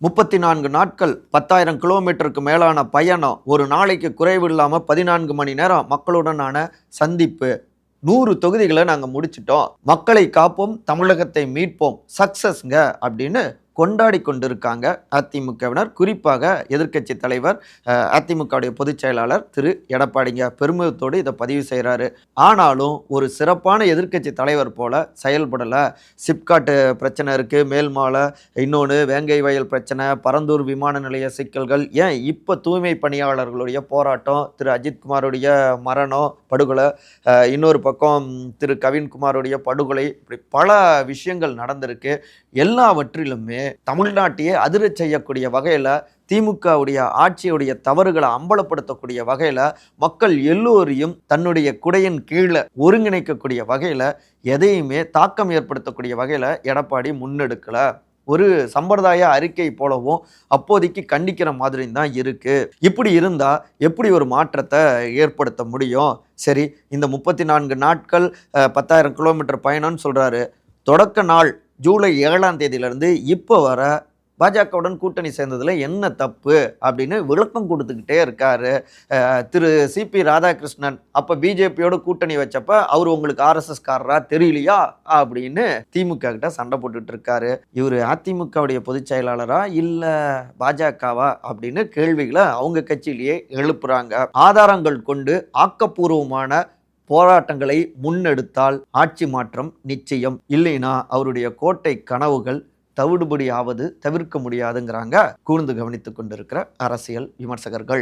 34 நாட்கள் 10,000 கிலோமீட்டருக்கு மேலான பயணம், ஒரு நாளைக்கு குறைவில்லாம 14 மணி நேரம் மக்களுடனான சந்திப்பு, 100 தொகுதிகளை நாங்க முடிச்சிட்டோம், மக்களை காப்போம், தமிழகத்தை மீட்போம், சக்சஸ்ங்க அப்படின்னு கொண்டாடி கொண்டிருக்காங்க அதிமுகவினர். குறிப்பாக எதிர்க்கட்சி தலைவர் அதிமுகவுடைய பொதுச் செயலாளர் திரு எடப்பாடிங்க பெருமிதத்தோடு இதை பதிவு செய்கிறாரு. ஆனாலும் ஒரு சிறப்பான எதிர்க்கட்சி தலைவர் போல செயல்படலை. சிப்காட்டு பிரச்சனை இருக்குது, மேல்மாலை, இன்னொன்று வேங்கை வயல் பிரச்சனை, பரந்தூர் விமான நிலைய சிக்கல்கள், ஏன் இப்போ தூய்மை பணியாளர்களுடைய போராட்டம், திரு அஜித்குமாருடைய மரணம் படுகொலை, இன்னொரு பக்கம் திரு கவின்குமாருடைய படுகொலை, இப்படி பல விஷயங்கள் நடந்திருக்கு. எல்லாவற்றிலுமே தமிழ்நாட்டையே அதிரச் செய்யக்கூடிய வகையில், திமுகவுடைய ஆட்சியுடைய தவறுகளை அம்பலப்படுத்தக்கூடிய வகையில், மக்கள் எல்லோரையும் தன்னுடைய குடையின் கீழே ஒருங்கிணைக்கக்கூடிய வகையில், எதையுமே தாக்கம் ஏற்படுத்தக்கூடிய வகையில் எடப்பாடி முன்னெடுக்கல. ஒரு சம்பிரதாய அறிக்கை போலவும் அப்போதைக்கு கண்டிக்கிற மாதிரி தான் இருக்கு. இப்படி இருந்தா எப்படி ஒரு மாற்றத்தை ஏற்படுத்த முடியும்? சரி, இந்த 34 நாட்கள் 10,000 கிலோமீட்டர் பயணம்னு சொல்றாரு. தொடக்க நாள் ஜூலை 7ஆம் தேதியிலிருந்து இப்போ வர பாஜகவுடன் கூட்டணி சேர்ந்ததில் என்ன தப்பு அப்படின்னு விளக்கம் கொடுத்துக்கிட்டே இருக்காரு திரு சிபி ராதாகிருஷ்ணன். அப்போ பிஜேபியோட கூட்டணி வச்சப்ப அவர் உங்களுக்கு ஆர்எஸ்எஸ் காரரா தெரியலையா அப்படின்னு திமுக கிட்ட சண்டை போட்டுட்டு இருக்காரு. இவர் அதிமுகவுடைய பொதுச் செயலாளரா இல்லை பாஜகவா அப்படின்னு கேள்விகளை அவங்க கட்சியிலேயே எழுப்புறாங்க. ஆதாரங்கள் கொண்டு ஆக்கப்பூர்வமான போராட்டங்களை முன்னெடுத்தால் ஆட்சி மாற்றம் நிச்சயம், இல்லைனா அவருடைய கோட்டை கனவுகள் தவிடுபடி ஆவது தவிர்க்க முடியாதுங்கிறாங்க கூர்ந்து கவனித்துக் கொண்டிருக்கிற அரசியல் விமர்சகர்கள்.